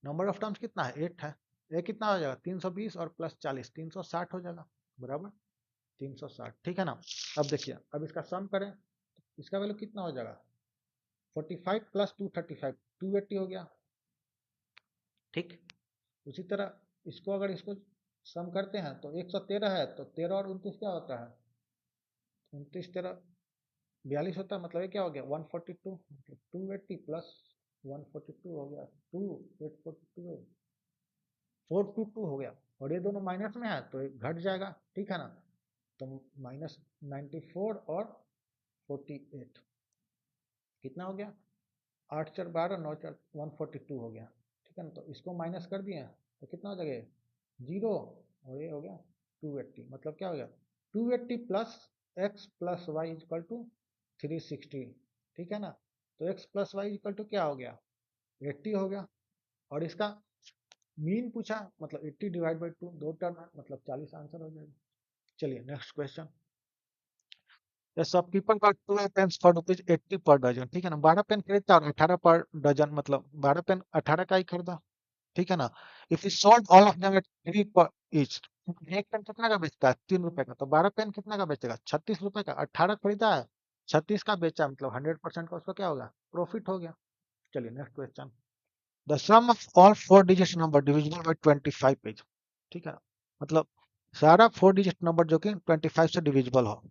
नंबर ऑफ टर्म्स कितना है 8 है, ये कितना हो जाएगा 320 और प्लस 40 360 हो जाएगा, बराबर 360। ठीक है ना, अब देखिए अब इसका सम करें, इसका वैल्यू कितना हो जाएगा 45 प्लस 235 280 हो गया। ठीक, उसी तरह इसको अगर इसको सम करते हैं तो 113 है, तो 13 और 29 क्या होता है 29 13 42 होता है, मतलब ये क्या हो गया 142, मतलब 280 प्लस 142 हो गया 2842 422 हो गया, और ये दोनों माइनस में है तो घट जाएगा। ठीक है ना, तो माइनस 94 और 48 कितना हो गया 8 4 12 9 4 142 हो गया। ठीक है ना, तो इसको माइनस कर दिए तो कितना हो जाएगा 0, और ये हो गया 280, मतलब क्या हो गया 280 plus X plus Y equal to 360। ठीक है ना, तो X plus Y equal to क्या हो गया 80 हो गया, और इसका मीन पूछा मतलब 80 डिवाइड बाई 2 दो टर्म है मतलब 40 आंसर हो जाएगा। चलिए नेक्स्ट क्वेश्चन। या शॉपकीपर का 12 पेन्स फॉर ₹80 पर डजन, ठीक है ना, 12 पेन खरीदता और 18 पर डजन, मतलब 12 पेन 18 का ही खरीदा, ठीक है ना। If you sold all of them at 3 पर ईच, एक पेन कितना का बेचता है, ₹3 का, तो 12 पेन कितना का बेचेगा, ₹36 का, 18 खरीदा है, 36 का बेचा, मतलब 100% का उसका क्या होगा, प्रॉफिट हो गया। चलिए next question. The sum of all 4 digit number divisible by 25 page, ठीक है ना, मतलब सारा 4 डिजिट नंबर जो कि 25 से डिविजिबल हो,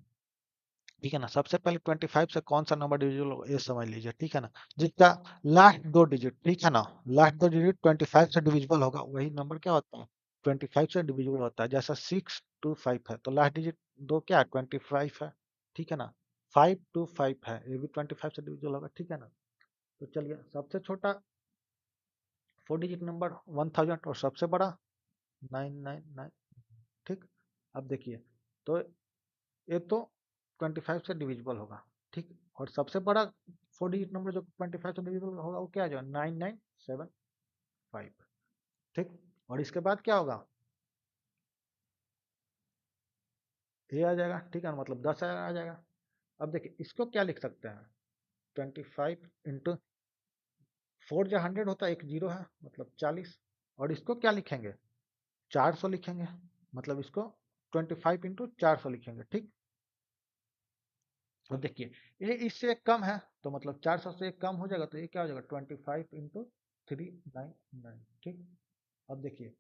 ठीक है ना। सबसे पहले 25 से कौन सा नंबर डिविजिबल होगा ये समझ लीजिए, ठीक है ना। जिसका लास्ट दो डिजिट, ठीक है ना, लास्ट दो डिजिट 25 से डिविजिबल होगा, वही नंबर क्या होता है, 25 से डिविजिबल होता है। जैसा 625 है तो लास्ट डिजिट दो क्या है, 25 है, ठीक है ना। 525 है, ये भी 25 से डिविजिबल होगा, ठीक है ना। तो चलिए, सबसे छोटा 4 डिजिट नंबर 1000 और सबसे बड़ा 999, ठीक। अब देखिए, तो ये तो 25 से डिविजिबल होगा, ठीक। और सबसे बड़ा 4 डिजिट नंबर जो 25 से डिविजिबल होगा वो क्या, जो 9975, ठीक। और इसके बाद क्या होगा, ये आ जाएगा, ठीक है, मतलब 10,000 आ जाएगा। अब देखिए इसको क्या लिख सकते हैं, 25 इंटू 4 जो 100 होता है, एक जीरो है, मतलब 40। और इसको क्या लिखेंगे, 400 लिखेंगे, मतलब इसको 25 इंटू 400 लिखेंगे, ठीक। तो देखिए, ये इससे एक कम है, तो मतलब 400 से एक कम हो जाएगा, तो ये क्या हो जाएगा, 25 इंटू 399, ठीक। अब देखिए,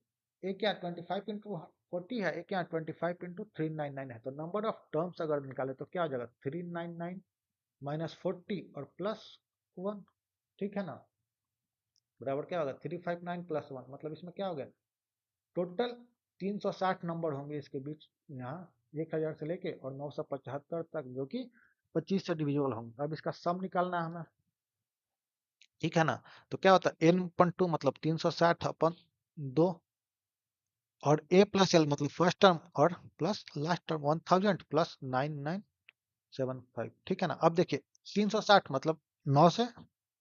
ये क्या 25 इंटू 40 है, ये क्या 25 इंटू 399 है, तो नंबर ऑफ टर्म्स अगर निकाले तो क्या हो जाएगा, 399 माइनस 40 और प्लस 1, ठीक है ना, बराबर क्या होगा, 359 प्लस 1, मतलब इसमें क्या हो गया, टोटल 360 नंबर होंगे इसके बीच, यहाँ 1000 से लेके और 975 तक, जो कि 25 से डिविजिबल होंगे। अब इसका सम निकालना है हमें, ठीक है ना। तो क्या होता है, n/2 मतलब 360 अपन 2, और a प्लस एल मतलब फर्स्ट टर्म और प्लस लास्ट टर्म 1000 प्लस 9975, ठीक है ना। अब देखिए 360 मतलब 9 से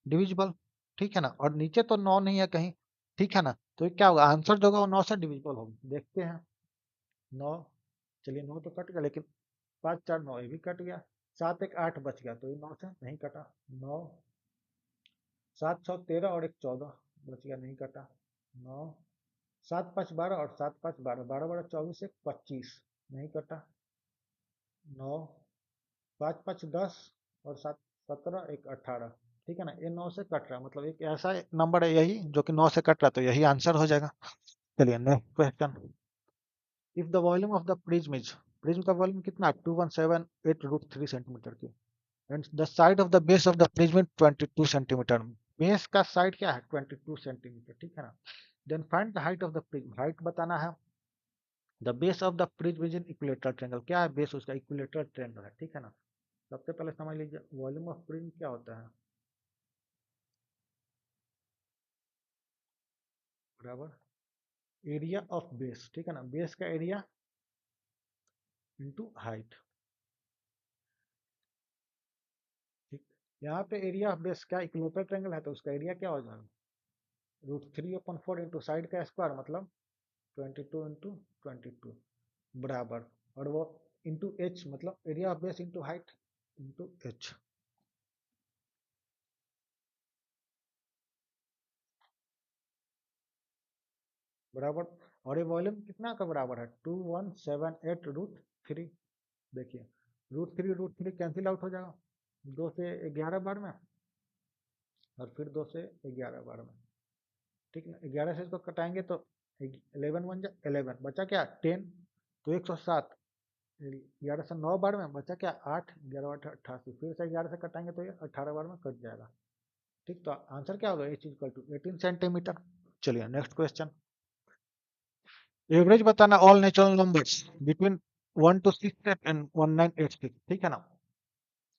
डिविजिबल, ठीक है ना, और नीचे तो 9 नहीं है कहीं, ठीक है ना, तो ये क्या होगा, आंसर जो होगा वो 9 से डिविजिबल होगा, देखते हैं। 9, चलिए 9 तो कट गया, लेकिन 5 4 9, ये भी कट गया, 7 1 8 बच गया, तो ये 9 से नहीं कटा। 9 7 6 13 और एक 14 बच गया, नहीं कटा। 9 7 5 12 और 7 5 12, 12 12 24 एक 25, नहीं कटा। 9 5 5 10 और 7 17 एक 18, ठीक है ना, ये 9 से कट रहा है, मतलब एक ऐसा नंबर है यही जो कि 9 से कट रहा है, तो यही आंसर हो जाएगा। चलिए next question. If the volume of the prism is, prism का वॉल्यूम कितना, 2178 सेंटीमीटर की, and the side of the base of the prism 22 centimetre, base का साइड क्या है, 22 सेंटीमीटर, ठीक है ना। Then find the height of the prism, height बताना है। The base of the prism is in equilateral triangle, क्या है बेस उसका, इक्विलेटरल ट्रायंगल है, ठीक है ना। सबसे पहले समझ लीजिए वॉल्यूम ऑफ प्रिज्म क्या होता है, बराबर एरिया ऑफ बेस, ठीक है ना, बेस का एरिया इंटू हाइट, ठीक। यहाँ पे एरिया ऑफ बेस क्या, इक्विलेटरल ट्रायंगल है, तो उसका एरिया क्या हो जाएगा, √3/4 इंटू साइड का स्क्वायर, मतलब 22 इंटू 22, बराबर, और वो इंटू एच, मतलब area of base into height into H, बराबर। और ये वॉल्यूम कितना का बराबर है, 2178 √3, देखिए √3 कैंसिल आउट हो जाएगा, 2 से 11 बार में, और फिर 2 से 11 बार में, ठीक है ना। 11 से इसको कटाएंगे तो 11 बन जाए, 11 बचा क्या 10, तो 107, 11 से 9 बार में बचा क्या 8, 11 8 88, फिर से 11 से कटाएंगे तो ये 18 बार में कट जाएगा, ठीक। तो आंसर क्या होगा, एच इक्वल टू 18 सेंटीमीटर। चलिए नेक्स्ट क्वेश्चन। एवरेज बताना all natural numbers between 1 to 6 and 1986, ठीक है ना।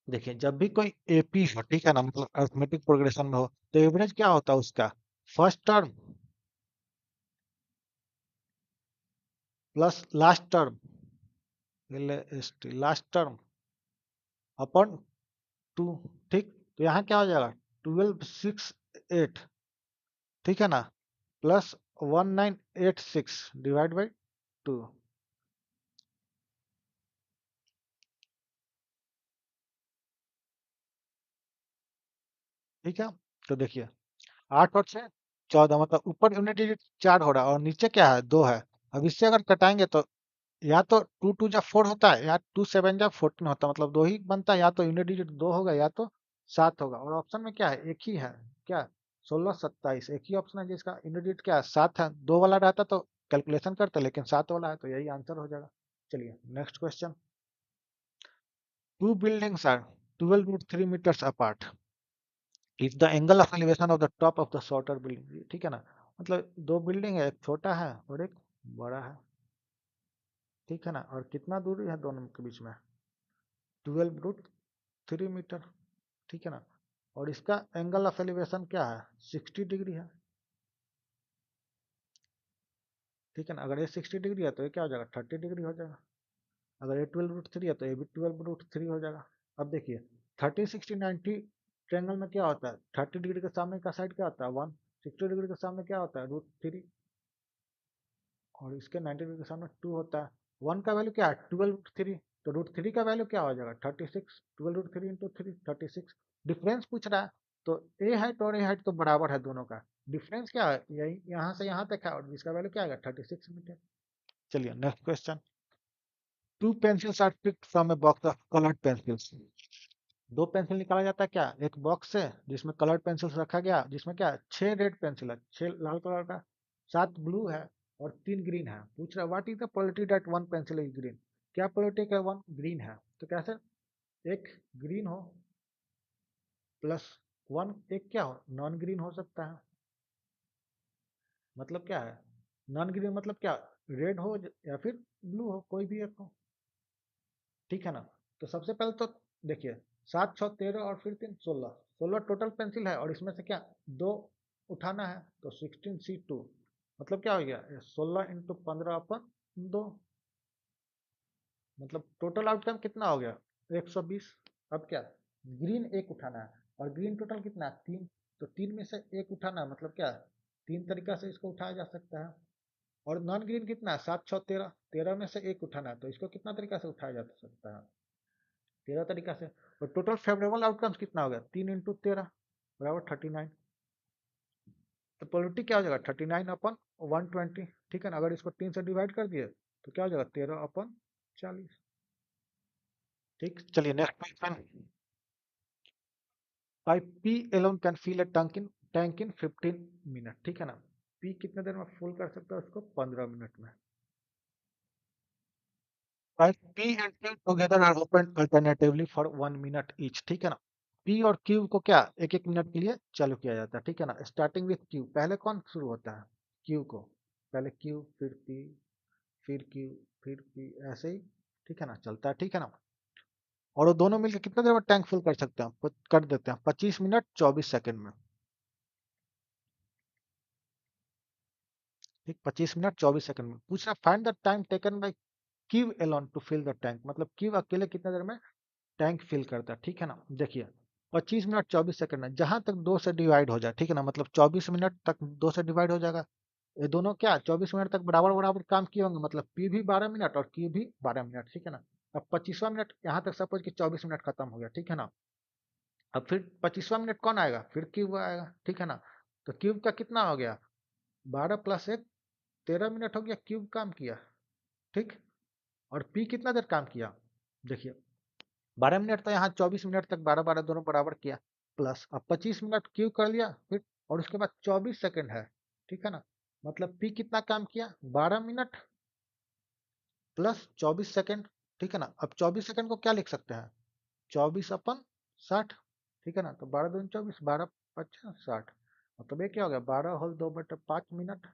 देखिए जब भी कोई एपी हो, ठीक है ना, मतलब अरिथमेटिक प्रोग्रेशन में हो, तो एवरेज क्या होता है उसका, first term plus last term, last term upon 2, ठीक। तो यहाँ क्या हो जाएगा, 1268, ठीक है ना, प्लस 1986 डिवाइड बाई 2, ठीक है। तो देखिए 8 और 6 14, मतलब ऊपर यूनिट डिजिट 4 हो रहा है और नीचे क्या है 2 है। अब इससे अगर कटाएंगे तो या तो 2 2 जा 4 होता है या 2 7 जा 14 होता है, मतलब दो ही बनता है, या तो यूनिट डिजिट 2 होगा या तो 7 होगा। और ऑप्शन में क्या है, एक ही है, क्या 16 27 एक ही ऑप्शन है जिसका यूनिट डिजिट क्या है 7 है। दो वाला रहता तो कैलकुलेशन करते, लेकिन 7 वाला है तो यही आंसर हो जाएगा। चलिए next question. Two buildings are 12 √3 meters apart if the angle of elevation of the top of the shorter building, ठीक है ना, मतलब दो बिल्डिंग है, एक छोटा है और एक बड़ा है, ठीक है ना, और कितना दूरी है दोनों के बीच में 12 √3 मीटर, ठीक है ना, और इसका एंगल ऑफ एलिवेशन क्या है 60 डिग्री है, ठीक है ना। अगर ये 60 डिग्री है तो ये क्या हो जाएगा 30 डिग्री हो जाएगा। अगर ये 12 √3 है तो ये भी 12 √3 हो जाएगा। अब देखिए 30 60 90 ट्रायंगल में क्या होता है, 30 डिग्री के सामने का साइड क्या होता है 1, 60 डिग्री के सामने क्या होता है √3, और इसके 90 डिग्री के सामने 2 होता है। 1 का वैल्यू क्या है 12 √3, तो √3 का वैल्यू क्या हो जाएगा 36, 12 √3 इंटू 3 36। डिफरेंस पूछ रहा है तो ए हाइट और ए हाइट तो बराबर है दोनों का, डिफरेंस क्या है यही यहाँ से यहाँ तक है और जिसका वैल्यू क्या आएगा 36 मीटर। चलिए next question. Two pencils are picked from a box of coloured pencils. दो पेंसिल निकाला जाता है क्या एक बॉक्स से जिसमें कलर्ड पेंसिल्स रखा गया, जिसमें क्या 6 रेड पेंसिल है, 6 लाल कलर का, 7 ब्लू है और 3 ग्रीन है। पूछ रहा है what is the probability that one pencil is green, क्या प्रोबेबिलिटी है वन ग्रीन है। तो कैसे, एक ग्रीन हो प्लस वन, एक क्या हो नॉन ग्रीन हो सकता है, मतलब क्या है नॉन ग्रीन मतलब क्या, रेड हो या फिर ब्लू हो, कोई भी एक हो, ठीक है ना। तो सबसे पहले तो देखिए 7 6 13 और फिर 3 16, 16 टोटल पेंसिल है और इसमें से क्या दो उठाना है, तो 16C2 मतलब क्या हो गया 16 × 15/2, मतलब टोटल आउटकम कितना हो गया 120। अब क्या ग्रीन एक उठाना है और ग्रीन टोटल कितना है 3, तो 3 में से एक उठाना है, मतलब क्या 3 तरीका से इसको उठाया जा सकता है। और नॉन ग्रीन कितना है 7 6 13, 13 में से एक उठाना है तो इसको कितना तरीका से उठाया जा सकता है 13 तरीका से। और टोटल फेवरेबल आउटकम्स कितना हो गया 3 × 13 बराबर 39, तो प्रोबेबिलिटी क्या हो जाएगा 39/120, ठीक है ना। अगर इसको 3 से डिवाइड कर दिए तो क्या हो जाएगा 13/40, ठीक। चलिए next question. By P alone can fill a tank in 15 minute, ठीक है ना। पी कितने देर में फुल कर सकता है उसको 15 मिनट में। While P and Q together are opened alternatively for 1 minute each, ठीक है ना। P और Q को क्या एक एक मिनट के लिए चालू किया जाता है, ठीक है ना। स्टार्टिंग विथ Q, पहले कौन शुरू होता है Q को, पहले Q फिर P फिर Q फिर P, ऐसे ही ठीक है ना चलता है, ठीक है ना। और वो दोनों मिलकर कितना देर में टैंक फुल कर सकते हैं, कर देते हैं 25 मिनट 24 सेकंड में, ठीक 25 मिनट 24 सेकंड में। पूछ रहा find the time taken by Q alone to fill the tank, मतलब Q अकेले कितने देर में टैंक फिल करता है, ठीक है ना। देखिए 25 मिनट 24 सेकंड है, जहां तक 2 से डिवाइड हो जाए, ठीक है ना, मतलब 24 मिनट तक 2 से डिवाइड हो जाएगा। ये दोनों क्या 24 मिनट तक बराबर बराबर काम किए होंगे, मतलब पी भी 12 मिनट और क्यू भी 12 मिनट, ठीक है ना। अब 25वां मिनट यहाँ तक सपोज कि 24 मिनट खत्म हो गया, ठीक है ना। अब फिर 25वां मिनट कौन आएगा, फिर क्यूब आएगा, ठीक है ना। तो क्यूब का कितना हो गया 12 + 1 13 मिनट हो गया, क्यूब काम किया, ठीक। और पी कितना देर काम किया, देखिए 12 मिनट तो यहाँ 24 मिनट तक 12 12 दोनों बराबर किया, प्लस अब 25 मिनट क्यू कर लिया फिर, और उसके बाद 24 सेकंड है, ठीक है ना। मतलब पी कितना काम किया 12 मिनट प्लस 24 सेकंड, ठीक है ना। अब 24 सेकंड को क्या लिख सकते हैं 24/60, ठीक है ना। तो 12 दूनी 24, 12 × 5 = 60, मतलब ये क्या हो गया 12 होल 2/5 मिनट,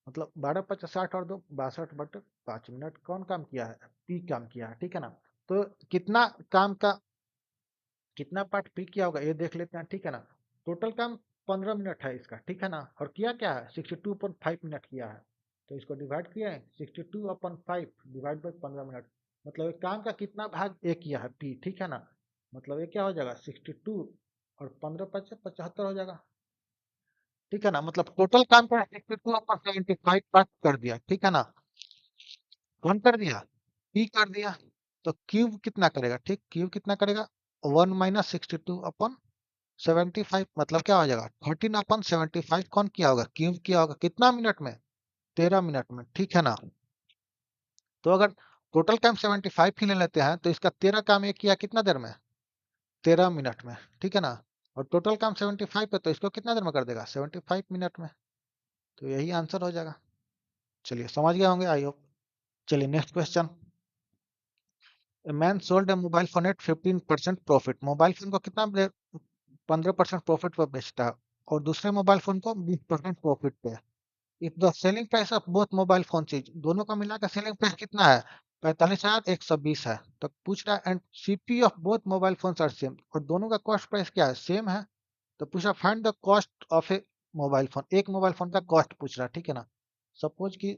मतलब 12 × 5 = 60 और 2 62/5 मिनट कौन काम किया है पी काम किया है, ठीक है ना। तो कितना काम का कितना पार्ट पी किया होगा ये देख लेते हैं, ठीक है ना। टोटल काम 15 मिनट है इसका, ठीक है ना, और किया क्या है 62/5 मिनट किया है, तो इसको डिवाइड किया है 62/5 डिवाइड बाई 15 मिनट, मतलब एक काम का कितना भाग ए किया है पी, ठीक है ना। मतलब ये क्या हो जाएगा 62 और 15 × 5 = 75 हो जाएगा, ठीक है ना। मतलब टोटल काम का 62/75 पार्ट कर दिया, ठीक है ना। कौन कर दिया पी कर दिया, तो क्यूब कितना करेगा, ठीक क्यूब कितना करेगा 1 - 62/75, 75 मतलब क्या हो जाएगा 13/75 कौन किया होगा क्यूब किया होगा कितना मिनट में 13 मिनट में ठीक है ना। तो अगर टोटल टाइम 75 ही ले लेते हैं तो इसका 13 काम ये किया कितना देर में 13 मिनट में ठीक है ना। और टोटल काम 75 है तो इसको कितना देर में कर देगा 75 मिनट में। तो यही आंसर हो जाएगा। चलिए समझ गए होंगे आई होप। चलिए next question. A man sold a mobile phone at 15% profit. Mobile phone को कितना 15% प्रॉफिट पर बेचता है और दूसरे मोबाइल फोन को 20% प्रॉफिट पे। If the selling price of both mobile phone चीज दोनों का मिलाकर सेलिंग प्राइस कितना है 45,120 है। तो पूछ रहा है and CP of both mobile phone are same और दोनों का कॉस्ट प्राइस क्या है सेम है। तो पूछा find the cost of A mobile phone एक मोबाइल फोन का कॉस्ट पूछ रहा है ठीक है ना। सपोज कि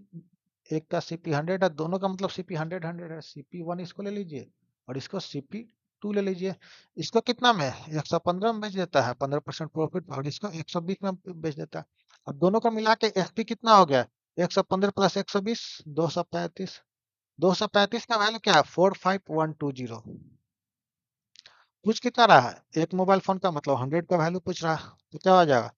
एक का सीपी 100 है दोनों का मतलब सीपी 100 है सीपी 1 इसको ले लीजिए और इसको सीपी 2 ले लीजिए। इसको कितना में 115 में बेच देता है 15% प्रॉफिट और इसको 120 में बेच देता है। अब दोनों का मिला के एफपी कितना हो गया 115 प्लस 120 235। 235 का वैल्यू क्या है 45120। पूछ कितना रहा है एक मोबाइल फोन का मतलब 100 का वैल्यू पूछ रहा है तो क्या हो जाएगा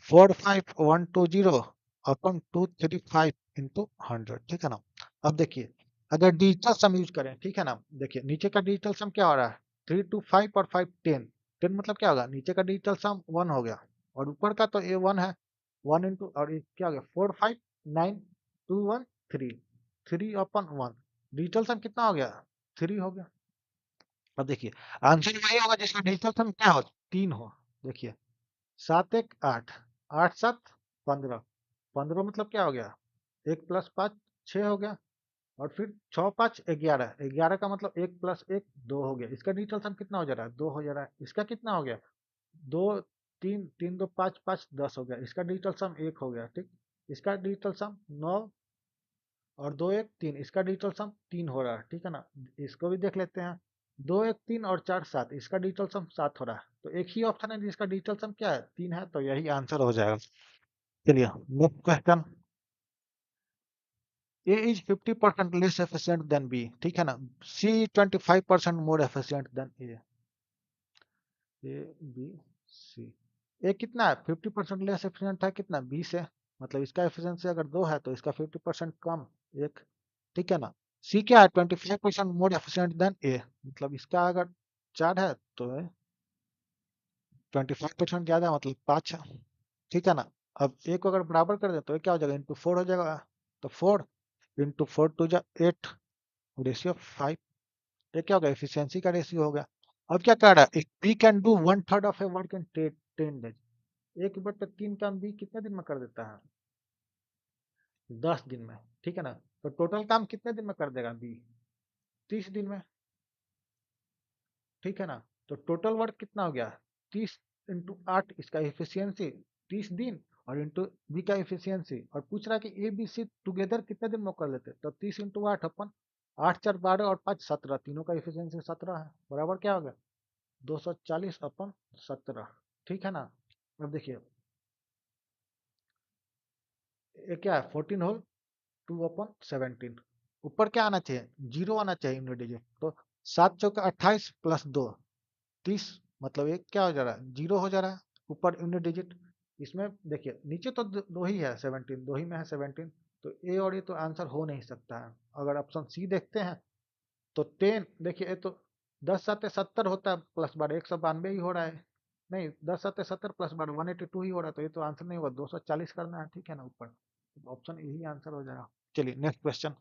45120 अपॉन 235 इंटू 100 ठीक है ना। अब देखिए अगर डिजिटल सम यूज करें ठीक है ना। देखिए नीचे का डिजिटल सम क्या हो रहा है 3 2 5 और 5 10 मतलब क्या होगा नीचे का डिजिटल सम 1 हो गया और ऊपर का तो ये 1 है 1 इंटू और ये क्या हो गया 4 5 9 2 1 3 3 अपॉन 1 डिजिटल सम कितना हो गया 3 हो गया। अब देखिए आंसर वही होगा जिसका डिजिटल सम क्या हो 3 हो। देखिए 7 1 8 8 7 15 15 मतलब क्या हो गया 1 + 5 6 हो गया और फिर 6 5 11 11 का मतलब 1 + 1 2 हो गया। इसका डिजिटल सम कितना हो जा रहा है 2 हो जा रहा है। इसका कितना हो गया 2 3 3 2 5 5 10 हो गया। इसका डिजिटल सम 1 हो गया ठीक। इसका डिजिटल सम 9 और 2 1 3 इसका डिजिटल सम 3 हो रहा है ठीक है ना। इसको भी देख लेते हैं 2 1 3 और 4 7 इसका डिजिटल सम 7 हो रहा है। तो एक ही ऑप्शन है जिसका डिजिटल सम क्या है 3 है तो यही आंसर हो जाएगा। चलिए next question. A is 50% less efficient than B ठीक है ना। C 25% more efficient than A। A B C A कितना है 50% लेस एफिशिएंट है कितना B से मतलब इसका एफिशिएंसी अगर 2 है तो इसका 50% कम 1 ठीक है ना। C क्या है 25% मोर एफिशिएंट देन A मतलब इसका अगर 4 है तो 25% ज्यादा है, मतलब 5 है ठीक है ना। अब A को अगर बराबर कर दे तो ये क्या हो जाएगा इंटू 4 हो जाएगा। तो 4 इंटू 4 टू जा 8 रेशियो 5 ये क्या होगा एफिशिएंसी का रेशियो होगा। अब क्या कह रहा है B can do 1/3 of a work in 10 days. 1/3 काम बी कितने दिन में कर देता है 10 दिन में ठीक है ना। तो टोटल काम कितने दिन में कर देगा बी 30 दिन में ठीक है ना। तो टोटल वर्क कितना हो गया 30 इंटू 8 इसका एफिशिएंसी 30 दिन और इंटू बी का एफिशिएंसी और पूछ रहा है कि ए बी सी टुगेदर कितने दिन में कर लेते तो 30 इंटू 8 अपन 8 4 12 और 5 17 तीनों का एफिशिएंसी 17 है बराबर क्या हो गया 240/17 ठीक है ना। अब देखिए ये क्या है 14 होल 2/17 ऊपर क्या आना चाहिए 0 आना चाहिए यूनिट डिजिट। तो 7 चौका 28 प्लस 2 30 मतलब ये क्या हो जा रहा है 0 हो जा रहा है ऊपर यूनिट डिजिट। इसमें देखिए नीचे तो दो ही है 17 दो ही में है 17 तो ए और ये तो आंसर हो नहीं सकता है। अगर ऑप्शन सी देखते हैं तो 10 देखिए ये तो 10 7 70 होता है प्लस 12 192 ही हो रहा है। नहीं 10 7 70 प्लस 12 182 ही हो रहा है तो ये तो आंसर नहीं होगा 240 करना है ठीक है ना ऊपर। ऑप्शन यही आंसर हो जाएगा। चलिए next question.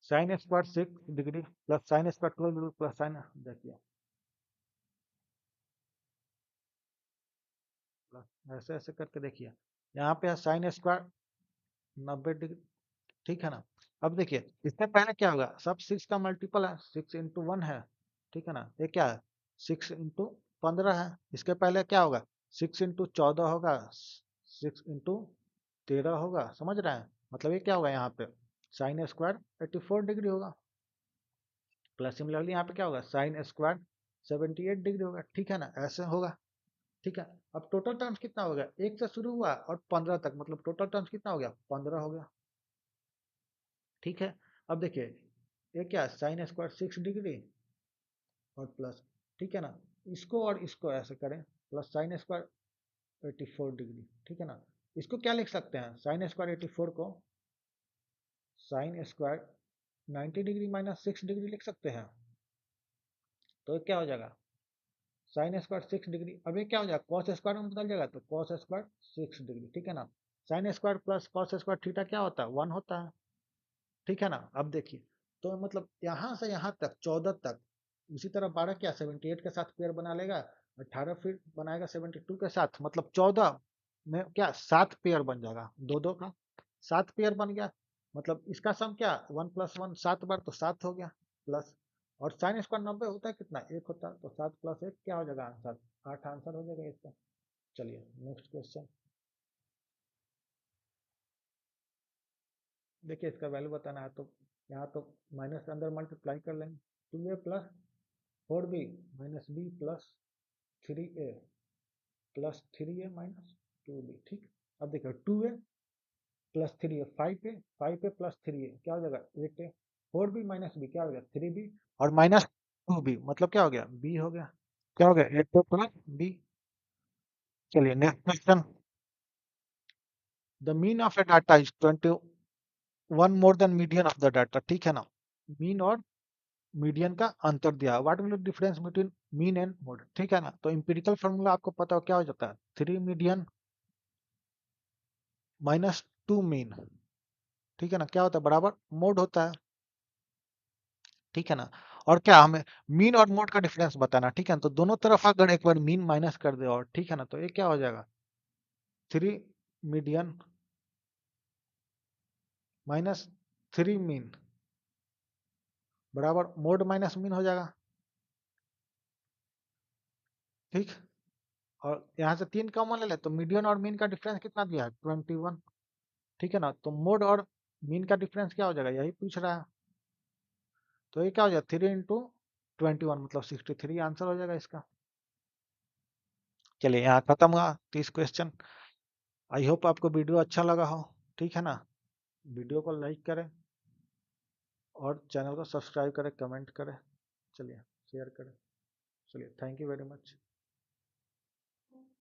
Sine square 6 degree plus sine square 12 degree plus sign देखिए ऐसे ऐसे करके देखिए यहाँ पे है साइन स्क्वायर 90 डिग्री ठीक है ना। अब देखिए इससे पहले क्या होगा सब 6 का मल्टीपल है 6 इंटू 1 है ठीक है ना। ये क्या है 6 इंटू 15 है। इसके पहले क्या होगा 6 इंटू 14 होगा 6 इंटू 13 होगा समझ रहे हैं। मतलब ये क्या होगा यहाँ पे साइन स्क्वायर 84 डिग्री होगा प्लस सिमिलरली यहाँ पे क्या होगा साइन स्क्वायर 78 डिग्री होगा ठीक है ना ऐसे होगा ठीक है। अब टोटल टर्म्स कितना हो गया 1 से शुरू हुआ और 15 तक मतलब टोटल टर्म्स कितना हो गया 15 हो गया ठीक है। अब देखिए ये क्या साइन स्क्वायर 6 डिग्री और प्लस, ठीक है ना। इसको और इसको ऐसे करें, प्लस साइन स्क्वायर 84 डिग्री, ठीक है ना। इसको क्या लिख सकते हैं, साइन स्क्वायर 84 को sine square 90 degree minus 6 degree लिख सकते हैं। तो क्या हो जाएगा, साइन स्क्वायर 6 डिग्री, अब ये क्या हो जाएगा, कॉस स्क्वायर में बदल जाएगा, तो कॉस स्क्वायर 6 डिग्री, ठीक है ना। Sine square plus cos square theta क्या होता है, 1 होता है, ठीक है ना। अब देखिए, तो मतलब यहाँ से यहाँ तक 14 तक, इसी तरह 12 क्या 78 के साथ पेयर बना लेगा, 18 फिर बनाएगा 72 के साथ, मतलब 14 में क्या 7 पेयर बन जाएगा, दो दो का 7 पेयर बन गया। मतलब इसका सम क्या 1 + 1 7 बार, तो 7 हो गया प्लस, और साइन स्क्वायर 90 होता है कितना, 1 होता है, तो 7 + 1 क्या हो जाएगा आंसर, 8 आंसर हो जाएगा इसका। चलिए नेक्स्ट क्वेश्चन, देखिए इसका वैल्यू बताना है, तो यहाँ तो माइनस के अंदर मल्टीप्लाई कर लेंगे, 2a plus 4b minus b plus 3a plus 3a minus 2b, ठीक। अब देखो 2a plus 3a 5a, 5a plus 3a क्या हो जाएगा 8a, 4b माइनस b क्या हो गया 3b, और माइनस 2b मतलब क्या हो गया b हो गया, क्या हो गया 8a प्लस b। चलिए next question, the mean of A data is 21 more than median of the data, ठीक है ना। मीन और मीडियन का अंतर दिया, what will difference between mean and mode, ठीक है ना। तो इंपिरिकल फॉर्मूला आपको पता हो क्या हो जाता है, 3 मीडियन माइनस 2 मीन, ठीक है ना, क्या होता है बराबर मोड होता है, ठीक है ना। और क्या हमें मीन और मोड का डिफरेंस बताना, ठीक है ना। तो दोनों तरफ अगर एक बार मीन माइनस कर दे, और ठीक है ना, तो ये क्या हो जाएगा 3 मीडियन माइनस 3 मीन बराबर मोड माइनस मीन हो जाएगा, ठीक। और यहाँ से 3 कॉमन ले ले, तो मीडियन और मीन का डिफरेंस कितना दिया है 21, ठीक है ना। तो मोड और मीन का डिफरेंस क्या हो जाएगा, यही पूछ रहा है, तो ये क्या हो जाएगा 3 × 21 मतलब 63 आंसर हो जाएगा इसका। चलिए यहाँ खत्म हुआ 30 क्वेश्चन। आई होप आपको वीडियो अच्छा लगा हो, ठीक है ना। वीडियो को लाइक करें और चैनल को सब्सक्राइब करें, कमेंट करें, चलिए शेयर करें। चलिए थैंक यू वेरी मच।